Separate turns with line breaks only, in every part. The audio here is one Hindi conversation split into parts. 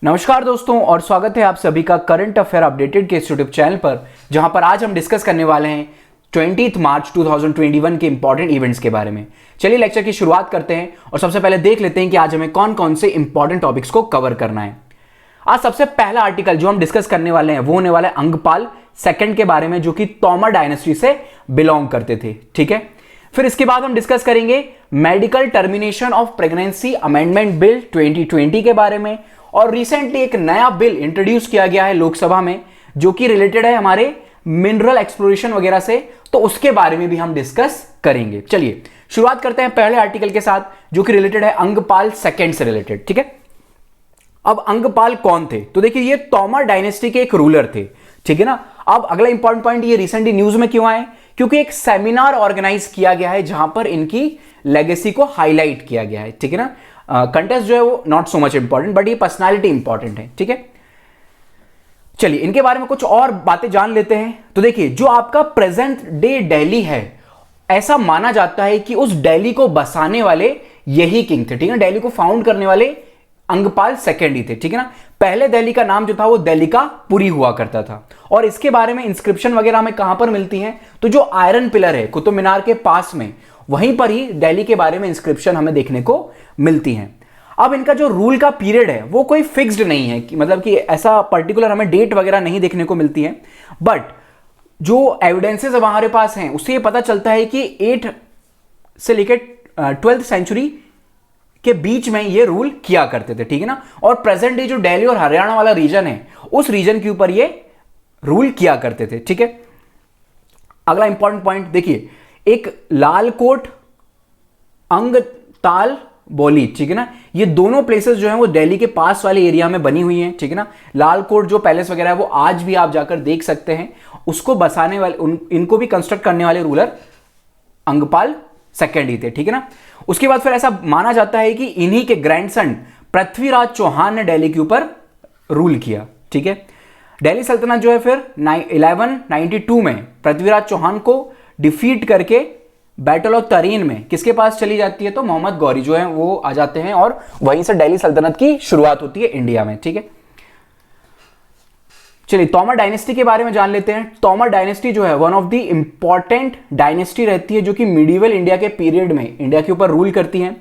नमस्कार दोस्तों और स्वागत है आप सभी का करंट अफेयर अपडेटेड के इस यूट्यूब चैनल पर, जहां पर आज हम डिस्कस करने वाले हैं 20 मार्च 2021 के इंपॉर्टेंट इवेंट्स के बारे में। चलिए लेक्चर की शुरुआत करते हैं और सबसे पहले देख लेते हैं कि आज हमें कौन कौन से इंपॉर्टेंट टॉपिक्स को कवर करना है। आज सबसे पहला आर्टिकल जो हम डिस्कस करने वाले हैं वो होने वाला है अंगपाल सेकंड के बारे में, जो कि तोमर डायनेस्टी से बिलोंग करते थे। ठीक है, फिर इसके बाद हम डिस्कस करेंगे medical termination of pregnancy amendment bill 2020 के बारे में। और रिसेंटली एक नया बिल इंट्रोड्यूस किया गया है लोकसभा में जो कि रिलेटेड है हमारे मिनरल एक्सप्लोरेशन वगैरह से, तो उसके बारे में भी हम डिस्कस करेंगे। चलिए शुरुआत करते हैं पहले आर्टिकल के साथ जो कि रिलेटेड है अंगपाल सेकंड से रिलेटेड। ठीक है, अब अंगपाल कौन थे? तो देखिए ये तोमर डायनेस्टी के एक रूलर थे। ठीक है ना। अब अगला इंपॉर्टेंट पॉइंट, ये रिसेंटली न्यूज में क्यों आए? क्योंकि एक सेमिनार ऑर्गेनाइज किया गया है जहां पर इनकी लेगेसी को हाईलाइट किया गया है। ठीक है ना। कंटेस्ट जो है वो not so much important, but ये पर्सनालिटी इंपॉर्टेंट है। ठीक है, चलिए इनके बारे में कुछ और बातें जान लेते हैं। तो देखिए जो आपका प्रेजेंट डे दिल्ली है, ऐसा माना जाता है कि उस दिल्ली को बसाने वाले यही किंग थे। ठीक है, दिल्ली को फाउंड करने वाले अंगपाल सेकंड ही थे। ठीक है ना। पहले दिल्ली का नाम जो था वो दिल्ली का पुरी हुआ करता था। और इसके बारे में इंस्क्रिप्शन वगैरह हमें कहां पर मिलती हैं? तो जो आयरन पिलर है कुतुब मीनार के पास में, वहीं पर ही दिल्ली के बारे में इंस्क्रिप्शन हमें देखने को मिलती हैं। अब इनका जो रूल का पीरियड है वो कोई फिक्स्ड नहीं है कि मतलब कि ऐसा पर्टिकुलर हमें डेट वगैरह नहीं देखने को मिलती है, बट जो एविडेंसेस हमारे पास हैं उससे ये पता चलता है कि 8 से लेकर 12th सेंचुरी के बीच में ये रूल किया करते थे। ठीक है ना। और प्रेजेंट डे जो दिल्ली और हरियाणा वाला रीजन है उस रीजन के ऊपर ये रूल किया करते थे। ठीक है, अगला इंपॉर्टेंट पॉइंट देखिए, एक लालकोट अंगताल बोली, ठीक है ना, ये दोनों प्लेसेस जो हैं वो दिल्ली के पास वाले एरिया में बनी हुई हैं। ठीक है ना। लालकोट जो पैलेस वगैरह है वो आज भी आप जाकर देख सकते हैं। उसको बसाने वाले इनको भी कंस्ट्रक्ट करने वाले रूलर अंगपाल सेकंड ही थे। ठीक है ना। उसके बाद फिर ऐसा माना जाता है कि इन्हीं के ग्रैंडसन पृथ्वीराज चौहान ने दिल्ली के ऊपर रूल किया। ठीक है, दिल्ली सल्तनत जो है फिर 1192 में पृथ्वीराज चौहान को डिफीट करके बैटल ऑफ तरीन में किसके पास चली जाती है? तो मोहम्मद गौरी जो है वो आ जाते हैं और वहीं से दिल्ली सल्तनत की शुरुआत होती है इंडिया में। ठीक है, चलिए तोमर डायनेस्टी के बारे में जान लेते हैं। तोमर डायनेस्टी जो है one of the important dynasty रहती है जो कि मिडिवल इंडिया के पीरियड में इंडिया के ऊपर रूल करती है।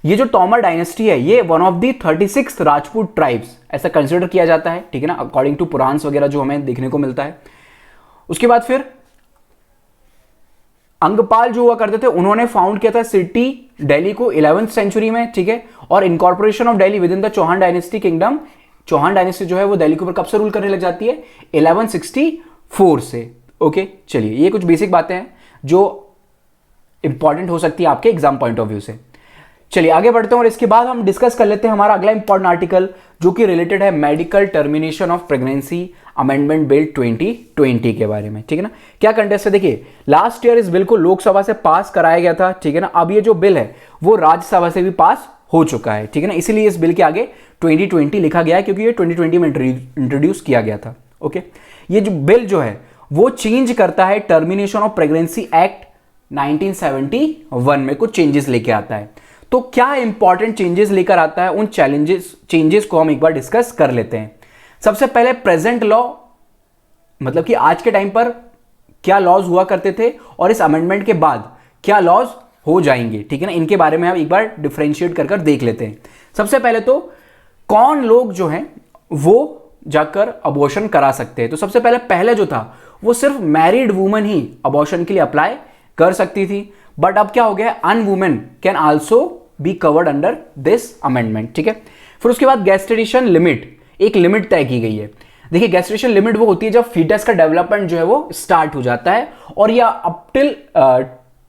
ये जो तोमर डायनेस्टी है ये one of the 36 Rajput tribes ऐसा कंसिडर किया जाता है। ठीक है ना, अकॉर्डिंग टू पुराण्स वगैरह जो हमें देखने को मिलता है। उसके बाद फिर अंगपाल जो हुआ करते थे उन्होंने फाउंड किया था सिटी दिल्ली को 11th सेंचुरी में। ठीक है, और incorporation of Delhi within the Chauhan dynasty kingdom. Chauhan dynasty जो है वो दिल्ली के ऊपर कब से रूल करने लग जाती है? 1164 से। ओके, चलिए ये कुछ बेसिक बातें हैं जो इंपॉर्टेंट हो सकती है आपके एग्जाम पॉइंट ऑफ व्यू से। चलिए आगे बढ़ते हैं और इसके बाद हम डिस्कस कर लेते हैं हमारा अगला इंपॉर्टेंट आर्टिकल जो कि रिलेटेड है medical termination of pregnancy amendment bill 2020 के बारे में। ठीक है ना। क्या कंटेस्ट है? देखिए लास्ट ईयर इस बिल को लोकसभा से पास कराया गया था। ठीक है ना। अब ये जो बिल है वो राज्यसभा से भी पास हो चुका है। ठीक है ना, इसीलिए इस बिल के आगे 2020 लिखा गया है क्योंकि ये 2020 में इंट्रोड्यूस किया गया था। ओके, ये जो बिल जो है वो चेंज करता है टर्मिनेशन ऑफ प्रेगनेंसी एक्ट 1971 में कुछ चेंजेस लेके आता है। तो क्या इंपॉर्टेंट चेंजेस लेकर आता है, उन चेंजेस को हम एक बार डिस्कस कर लेते हैं। सबसे पहले प्रेजेंट लॉ, मतलब कि आज के टाइम पर क्या लॉज हुआ करते थे और इस अमेंडमेंट के बाद क्या लॉज हो जाएंगे। ठीक है ना, इनके बारे में हम एक बार डिफरेंशिएट कर देख लेते हैं। सबसे पहले तो कौन लोग जो हैं वो जाकर अबॉर्शन करा सकते हैं। तो सबसे पहले जो था वो सिर्फ मैरिड वुमेन ही अबॉर्शन के लिए अप्लाई कर सकती थी, बट अब क्या हो गया? And women can also be covered under this amendment. ठीक है, फिर उसके बाद गेस्टेशन लिमिट, एक लिमिट तय की गई है। देखिए गेस्टेशन लिमिट वो होती है जब फीटस का डेवलपमेंट जो है वो स्टार्ट हो जाता है और या अप टिल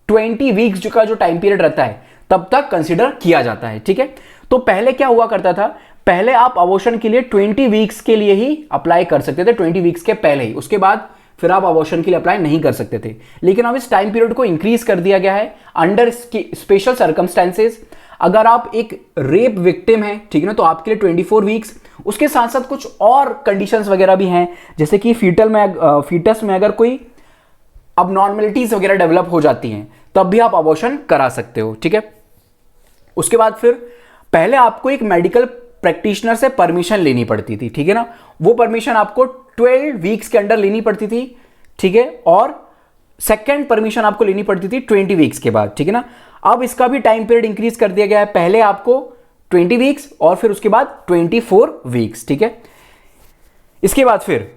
20 वीक्स का जो टाइम पीरियड रहता है तब तक कंसिडर किया जाता है। ठीक है, तो पहले क्या हुआ करता था? पहले आप अबॉर्शन के लिए 20 वीक्स के लिए ही अप्लाई कर सकते थे, 20 वीक्स के पहले ही। उसके बाद फिर आप अबॉर्शन के लिए अप्लाई नहीं कर सकते थे। लेकिन अब इस टाइम पीरियड को इंक्रीज कर दिया गया है अंडर स्पेशल सर्कमस्टेंसेस। अगर आप एक रेप विक्टिम है, ठीक है ना, तो आपके लिए 24 वीक्स। उसके साथ साथ कुछ और कंडीशंस वगैरह भी हैं, जैसे कि फीटस में अगर कोई अबनॉर्मलिटीज वगैरह डेवलप हो जाती हैं तब भी आप अबॉर्शन करा सकते हो। ठीक है, उसके बाद फिर पहले आपको एक मेडिकल प्रैक्टिशनर से परमिशन लेनी पड़ती थी, ठीक है ना। वो परमिशन आपको 12 वीक्स के अंदर लेनी पड़ती थी, ठीक है, और सेकेंड परमिशन आपको लेनी पड़ती थी 20 वीक्स के बाद, ठीक है ना। अब इसका भी टाइम पीरियड इंक्रीज कर दिया गया है, पहले आपको 20 वीक्स और फिर उसके बाद 24 वीक्स, ठीक है। इसके बाद फिर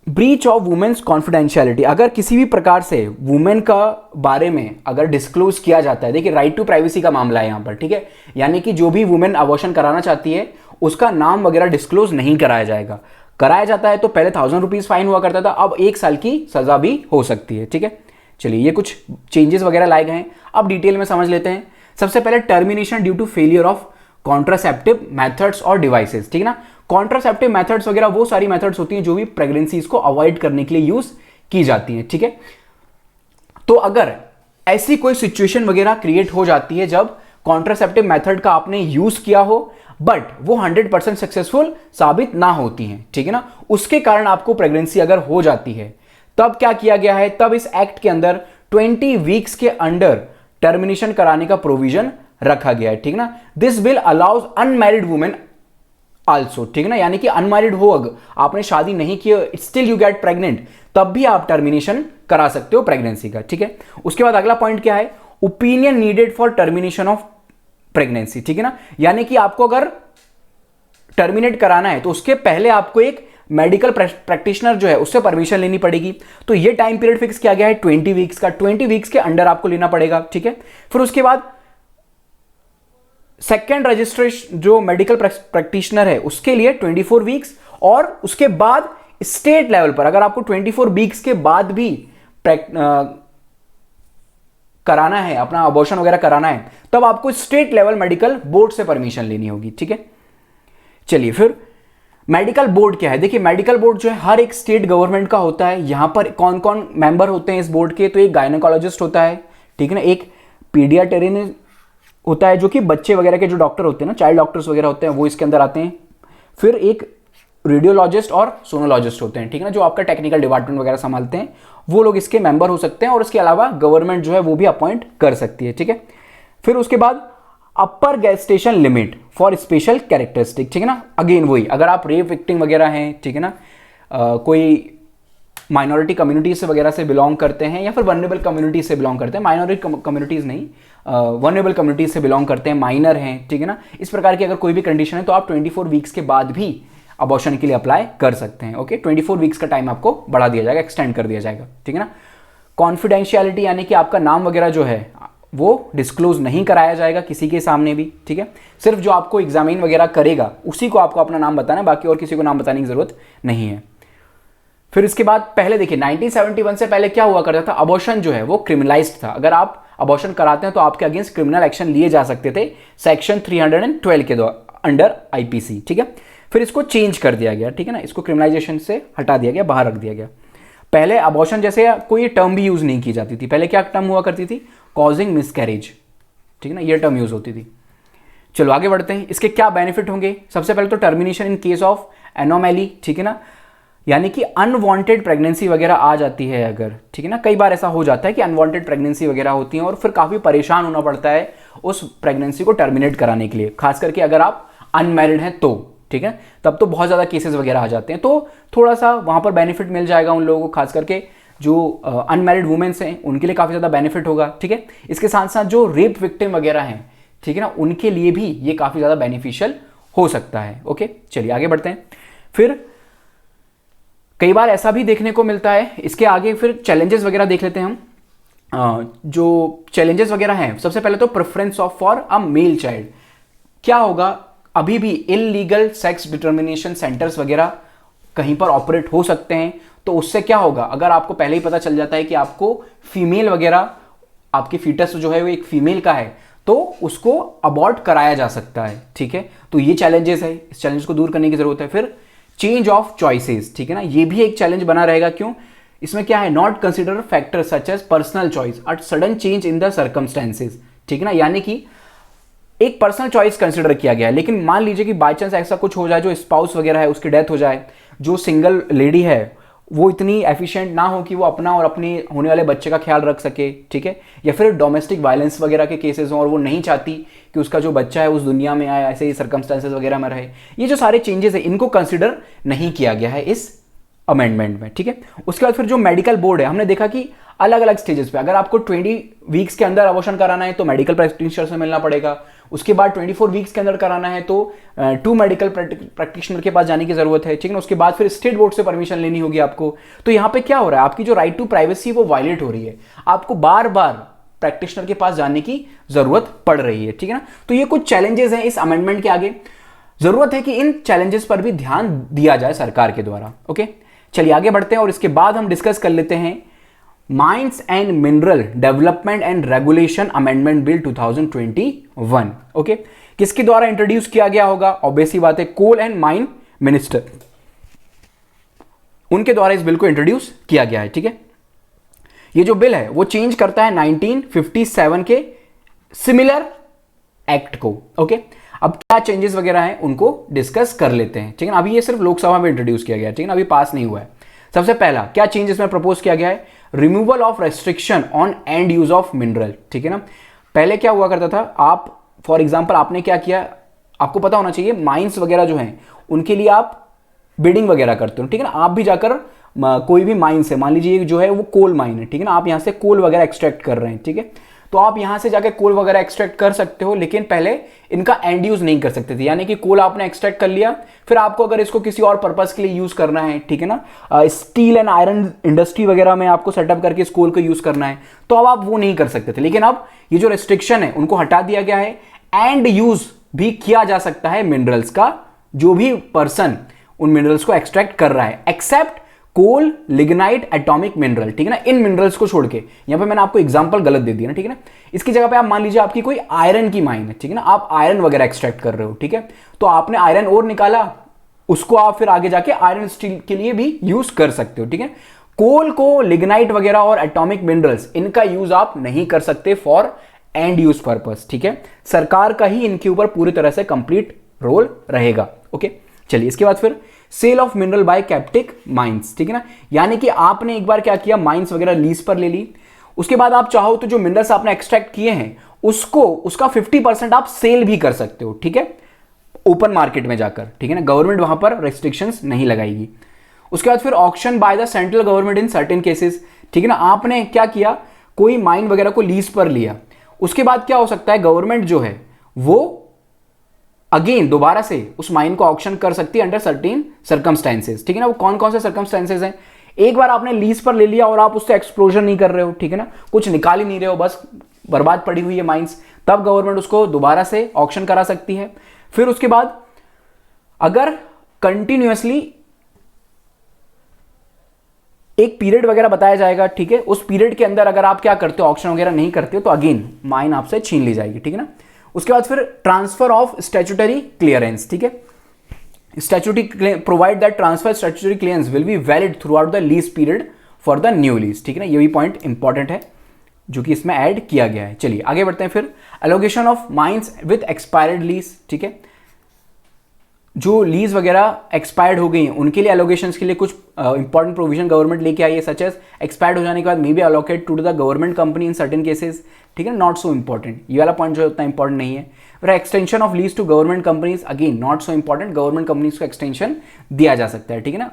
ब्रीच ऑफ वुमेन्स कॉन्फिडेंशियलिटी, अगर किसी भी प्रकार से वुमेन का बारे में अगर डिस्क्लोज किया जाता है, देखिए राइट टू प्राइवेसी का मामला है यहां पर, ठीक है, यानी कि जो भी वुमेन अबॉर्शन कराना चाहती है उसका नाम वगैरह डिस्क्लोज नहीं कराया जाएगा। कराया जाता है तो पहले 1000 रुपीज फाइन हुआ करता था, अब 1 साल की सजा भी हो सकती है, ठीक है। चलिए ये कुछ चेंजेस वगैरह लाए गए हैं, अब डिटेल में समझ लेते हैं। सबसे पहले termination due to failure of contraceptive methods और डिवाइसेस, ठीक है ना। कॉन्ट्रासेप्टिव मेथड्स वगैरह वो सारी मेथड्स होती हैं जो भी प्रेगनेंसीज को अवॉइड करने के लिए यूज की जाती हैं, ठीक है। तो अगर ऐसी कोई सिचुएशन वगैरह क्रिएट हो जाती है जब कॉन्ट्रासेप्टिव मेथड का आपने यूज किया हो बट वो 100% सक्सेसफुल साबित ना होती हैं, ठीक है ना, उसके कारण आपको प्रेगनेंसी अगर हो जाती है, तब क्या किया गया है, तब इस एक्ट के अंदर 20 वीक्स के अंडर टर्मिनेशन कराने का प्रोविजन रखा गया है, ठीक है ना। This bill allows unmarried women also, ठीक है ना, यानी कि अनमैरिड हो, अगर आपने शादी नहीं की, स्टिल यू गेट प्रेग्नेंट, तब भी आप टर्मिनेशन करा सकते हो प्रेगनेंसी का, ठीक है। उसके बाद अगला पॉइंट क्या है, opinion needed for termination of pregnancy, ठीक है ना, यानी कि आपको अगर टर्मिनेट कराना है तो उसके पहले आपको एक मेडिकल प्रैक्टिशनर जो है उससे परमिशन लेनी पड़ेगी। तो ये टाइम पीरियड फिक्स किया गया है 20 वीक्स का, 20 वीक्स के अंडर आपको लेना पड़ेगा, ठीक है। फिर उसके बाद सेकेंड रजिस्ट्रेशन जो मेडिकल प्रैक्टिशनर है उसके लिए 24 वीक्स, और उसके बाद स्टेट लेवल पर अगर आपको 24 वीक्स के बाद भी कराना है, अपना अबॉर्शन वगैरह कराना है, तब आपको स्टेट लेवल मेडिकल बोर्ड से परमिशन लेनी होगी, ठीक है। चलिए फिर मेडिकल बोर्ड क्या है, देखिए मेडिकल बोर्ड जो है हर एक स्टेट गवर्नमेंट का होता है। यहां पर कौन कौन मेंबर होते हैं इस बोर्ड के, तो एक गायनेकोलॉजिस्ट होता है, ठीक है ना, एक पीडियाट्रिशियन होता है जो कि बच्चे वगैरह के जो डॉक्टर होते हैं ना, चाइल्ड डॉक्टर्स वगैरह होते हैं, वो इसके अंदर आते हैं। फिर एक रेडियोलॉजिस्ट और सोनोलॉजिस्ट होते हैं, ठीक है ना, जो आपका टेक्निकल डिपार्टमेंट वगैरह संभालते हैं, वो लोग इसके मेंबर हो सकते हैं, और इसके अलावा गवर्नमेंट जो है वो भी अपॉइंट कर सकती है, ठीक है। फिर उसके बाद upper gestation limit for special characteristic, ठीक है ना, अगेन वही, अगर आप रेप विक्टिम वगैरह हैं, ठीक है ना, कोई माइनॉरिटी कम्युनिटीज से वगैरह से बिलोंग करते हैं या फिर वनरेबल कम्युनिटीज से बिलोंग करते हैं, माइनॉरिटी कम्युनिटीज नहीं, वनरेबल कम्युनिटीज से बिलोंग करते हैं, माइनर हैं, ठीक है ना, इस प्रकार की अगर कोई भी कंडीशन है तो आप 24 वीक्स के बाद भी अबॉर्शन के लिए अप्लाई कर सकते हैं, ओके। 24 वीक्स का टाइम आपको बढ़ा दिया जाएगा, एक्सटेंड कर दिया जाएगा, ठीक है ना। कॉन्फिडेंशियलिटी यानी कि आपका नाम वगैरह जो है वो डिस्क्लोज नहीं कराया जाएगा किसी के सामने भी, ठीक है। सिर्फ जो आपको एग्जामिन वगैरह करेगा उसी को आपको अपना नाम बताना है, बाकी और किसी को नाम बताने की जरूरत नहीं है। फिर इसके बाद पहले देखिए 1971 से पहले क्या हुआ करता था, अबॉर्शन जो है वो क्रिमिनलाइज्ड था। अगर आप अबॉर्शन कराते हैं तो आपके अगेंस्ट क्रिमिनल एक्शन लिए जा सकते थे सेक्शन 312 के अंडर आईपीसी, ठीक है। फिर इसको चेंज कर दिया गया, ठीक है ना, इसको क्रिमिनलाइजेशन से हटा दिया गया, बाहर रख दिया गया। पहले अबॉर्शन जैसे कोई टर्म भी यूज नहीं की जाती थी, पहले क्या टर्म हुआ करती थी, कॉजिंग मिसकैरेज, ठीक है ना, ये टर्म यूज होती थी। चलो आगे बढ़ते हैं, इसके क्या बेनिफिट होंगे। सबसे पहले तो टर्मिनेशन इन केस ऑफ एनोमैली, ठीक है ना, यानी कि अनवांटेड प्रेगनेंसी वगैरह आ जाती है अगर, ठीक है ना, कई बार ऐसा हो जाता है कि अनवांटेड प्रेगनेंसी वगैरह होती है और फिर काफी परेशान होना पड़ता है उस प्रेगनेंसी को टर्मिनेट कराने के लिए, खास करके अगर आप अनमैरिड हैं तो, ठीक है, तब तो बहुत ज्यादा केसेस वगैरह आ जाते हैं, तो थोड़ा सा वहां पर बेनिफिट मिल जाएगा उन लोगों को, खास करके जो अनमैरिड वुमेन्स हैं उनके लिए काफी ज्यादा बेनिफिट होगा, ठीक है। इसके साथ साथ जो रेप विक्टिम वगैरह हैं, ठीक है ना, उनके लिए भी ये काफी ज्यादा बेनिफिशियल हो सकता है, ओके। चलिए आगे बढ़ते हैं। फिर कई बार ऐसा भी देखने को मिलता है, इसके आगे फिर चैलेंजेस वगैरह देख लेते हैं हम। जो चैलेंजेस वगैरह हैं, सबसे पहले तो preference of for a male child, क्या होगा, अभी भी इलीगल सेक्स डिटर्मिनेशन सेंटर्स वगैरह कहीं पर ऑपरेट हो सकते हैं, तो उससे क्या होगा, अगर आपको पहले ही पता चल जाता है कि आपको फीमेल वगैरह, आपकी फीटस जो है वो एक फीमेल का है, तो उसको अबॉर्ट कराया जा सकता है, ठीक है। तो ये चैलेंजेस है, इस चैलेंज को दूर करने की जरूरत है। फिर चेंज ऑफ चॉइसेस, ठीक है ना, ये भी एक चैलेंज बना रहेगा, क्यों, इसमें क्या है, not consider factor such as personal choice at sudden change in the circumstances, ठीक है ना, यानी कि एक पर्सनल चॉइस कंसिडर किया गया है, लेकिन मान लीजिए कि बाय चांस ऐसा कुछ हो जाए, जो स्पाउस वगैरह है उसकी डेथ हो जाए, जो सिंगल लेडी है वो इतनी एफिशिएंट ना हो कि वो अपना और अपने होने वाले बच्चे का ख्याल रख सके, ठीक है, या फिर डोमेस्टिक वायलेंस वगैरह के केसेस हों और वो नहीं चाहती कि उसका जो बच्चा है उस दुनिया में आए, ऐसे ही सर्कमस्टांसेस वगैरह में रहे। ये जो सारे चेंजेस है इनको कंसिडर नहीं किया गया है इस अमेंडमेंट में, ठीक है। उसके बाद फिर जो मेडिकल बोर्ड है, हमने देखा कि अलग अलग स्टेजेस पे अगर आपको 20 वीक्स के अंदर अबॉर्शन कराना है तो मेडिकल प्रैक्टिशनर से मिलना पड़ेगा। उसके बाद 24 वीक्स के अंदर कराना है तो 2 मेडिकल प्रैक्टिशनर के पास जाने की जरूरत है, ठीक है ना। उसके बाद फिर स्टेट बोर्ड से परमिशन लेनी होगी आपको। तो यहाँ पे क्या हो रहा है, आपकी जो राइट टू प्राइवेसी वो वायलेट हो रही है, आपको बार बार प्रैक्टिशनर के पास जाने की जरूरत पड़ रही है, ठीक है ना। तो ये कुछ चैलेंजेस हैं इस अमेंडमेंट के आगे, जरूरत है कि इन चैलेंजेस पर भी ध्यान दिया जाए सरकार के द्वारा। ओके, चलिए आगे बढ़ते हैं और इसके बाद हम डिस्कस कर लेते हैं mines and mineral development and regulation amendment bill 2021। Okay, किसके द्वारा इंट्रोड्यूस किया गया होगा? ऑब्वियसली बात है, कोल एंड माइन मिनिस्टर, उनके द्वारा इस बिल को इंट्रोड्यूस किया गया है, ठीक है। ये जो बिल है वो चेंज करता है 1957 के सिमिलर एक्ट को। ओके, अब क्या चेंजेस वगैरह हैं उनको डिस्कस कर लेते हैं, ठीक है ना। अभी ये सिर्फ लोकसभा में इंट्रोड्यूस किया गया है, ठीक है ना, अभी पास नहीं हुआ है। सबसे पहला क्या चेंजेस में प्रपोज किया गया है? Removal of restriction on and use of mineral, ठीक है ना। पहले क्या हुआ करता था, आप फॉर एग्जांपल आपने क्या किया, आपको पता होना चाहिए, माइंस वगैरह जो हैं उनके लिए आप बिडिंग वगैरह करते हो, ठीक है ना। आप भी जाकर कोई भी माइंस है, मान लीजिए जो है वो कोल माइन है, ठीक है ना, आप यहां से कोल वगैरह एक्सट्रैक्ट कर रहे हैं, ठीक है, तो आप यहां से जाके कोल वगैरह एक्सट्रैक्ट कर सकते हो, लेकिन पहले इनका एंड यूज नहीं कर सकते थे। यानी कि कोल आपने एक्सट्रैक्ट कर लिया, फिर आपको अगर इसको किसी और पर्पस के लिए यूज करना है, ठीक है ना, स्टील एंड आयरन इंडस्ट्री वगैरह में आपको सेटअप करके इस कोल को यूज करना है, तो अब आप वो नहीं कर सकते थे। लेकिन अब ये जो रेस्ट्रिक्शन है उनको हटा दिया गया है, एंड यूज भी किया जा सकता है मिनरल्स का, जो भी पर्सन उन मिनरल्स को एक्सट्रैक्ट कर रहा है, एक्सेप्ट कोल, लिग्नाइट, एटॉमिक मिनरल, ठीक है ना, इन मिनरल्स को छोड़ के। यहां पे मैंने आपको एग्जांपल गलत दे दिया ना, ठीक है ना। इसकी जगह पे आप मान लीजिए आपकी कोई आयरन की माइन है, ठीक है ना, आप आयरन वगैरह एक्सट्रैक्ट कर रहे हो, ठीक है, तो आपने आयरन और निकाला, उसको आप फिर आगे जाके आयरन स्टील के लिए भी यूज कर सकते हो, ठीक है। कोल को, लिग्नाइट वगैरह और एटॉमिक मिनरल्स, इनका यूज आप नहीं कर सकते फॉर एंड यूज पर्पस, ठीक है। सरकार का ही इनके ऊपर पूरी तरह से कंप्लीट रोल रहेगा। ओके, चलिए इसके बाद फिर sale of mineral by captive mines, ठीक है ना, यानी कि आपने एक बार क्या किया, माइंस वगैरह लीज पर ले ली, उसके बाद आप चाहो तो जो मिनरल्स आपने एक्सट्रैक्ट किए हैं उसको, उसका 50% आप सेल भी कर सकते हो, ठीक है, ओपन मार्केट में जाकर, ठीक है ना, गवर्नमेंट वहां पर रेस्ट्रिक्शंस नहीं लगाएगी। उसके बाद फिर auction by the central government in certain cases, ठीक है ना, आपने क्या किया, कोई माइन वगैरह को लीज पर लिया, उसके बाद क्या हो सकता है, गवर्नमेंट जो है वो अगेन दोबारा से उस माइन को ऑक्शन कर सकती है अंडर सर्टेन सर्कमस्टेंसेस, ठीक है ना। वो कौन कौन से सर्कमस्टेंसेस हैं? एक बार आपने लीज पर ले लिया और आप उससे एक्सप्लोजन नहीं कर रहे हो, ठीक है ना, कुछ निकाल ही नहीं रहे हो, बस बर्बाद पड़ी हुई है माइंस, तब गवर्नमेंट उसको दोबारा से ऑक्शन करा सकती है। फिर उसके बाद अगर कंटिन्यूअसली एक पीरियड वगैरह बताया जाएगा, ठीक है, उस पीरियड के अंदर अगर आप क्या करते हो, ऑक्शन वगैरह नहीं करते हो, तो अगेन माइन आपसे छीन ली जाएगी, ठीक है ना। उसके बाद फिर ट्रांसफर ऑफ स्टैट्यूटरी क्लियरेंस, ठीक है, statutory provide that transfer statutory clearance will be valid through out the lease period for the new lease, ठीक है ना, ये भी पॉइंट इंपॉर्टेंट है जो कि इसमें ऐड किया गया है। चलिए आगे बढ़ते हैं फिर allocation of mines with expired lease, ठीक है, जो लीज वगैरह एक्सपायर्ड हो गई हैं उनके लिए एलोकेशंस के लिए कुछ इंपॉर्टेंट प्रोविजन गवर्नमेंट लेके आई है, सच एज एक्सपायर्ड हो जाने के बाद may be allocate to the government company in certain cases, ठीक है, नॉट सो इंपॉर्टेंट, ये वाला पॉइंट जो है उतना इंपॉर्टेंट नहीं है। फिर extension of lease to government companies, again not so important, government companies को एक्सटेंशन दिया जा सकता है, ठीक है ना।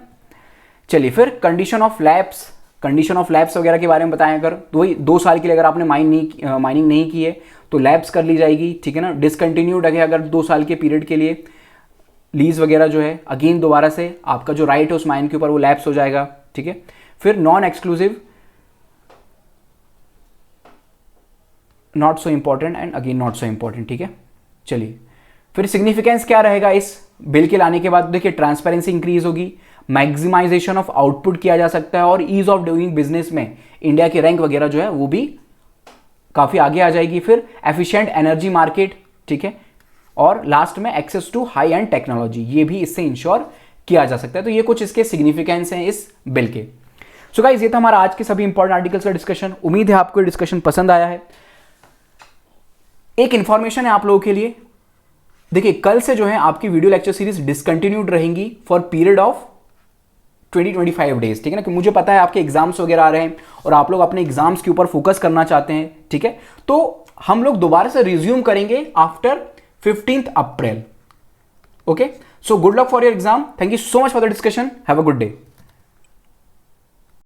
चलिए फिर condition of lapse, condition of lapse वगैरह के बारे में बताएं, अगर तो वही 2 साल के लिए अगर आपने माइनिंग नहीं की है तो लैप्स कर ली जाएगी, ठीक है ना। डिसकंटिन्यूड है अगर 2 साल के पीरियड के लिए लीज वगैरह जो है, अगेन दोबारा से आपका जो राइट है उस माइन के ऊपर वो लैप्स हो जाएगा, ठीक है। फिर non exclusive, not so important and again not so important, ठीक है। चलिए फिर सिग्निफिकेंस क्या रहेगा इस बिल के लाने के बाद? देखिए ट्रांसपेरेंसी इंक्रीज होगी, मैक्सिमाइजेशन ऑफ आउटपुट किया जा सकता है, और ईज ऑफ डूइंग बिजनेस में इंडिया की रैंक वगैरह जो है वो भी काफी आगे आ जाएगी। फिर एफिशिएंट एनर्जी मार्केट, ठीक है, और लास्ट में access to high end technology, ये भी इससे इंश्योर किया जा सकता है। तो ये कुछ इसके सिग्निफिकेंस हैं इस बिल के। सो गाइस ये था हमारा आज के सभी इंपॉर्टेंट आर्टिकल्स का डिस्कशन। उम्मीद है आपको ये डिस्कशन पसंद आया है। एक इंफॉर्मेशन है आप लोगों के लिए, देखिए कल से जो है आपकी वीडियो लेक्चर सीरीज डिसकंटिन्यूड रहेंगी फॉर पीरियड ऑफ 20-25 डेज, ठीक है ना, कि मुझे पता है आपके एग्जाम्स वगैरह आ रहे हैं और आप लोग अपने एग्जाम्स के ऊपर फोकस करना चाहते हैं, ठीक है। तो हम लोग दोबारा से रिज्यूम करेंगे after 15th April. Okay, so good luck for your exam, thank you so much for the discussion, have a good day.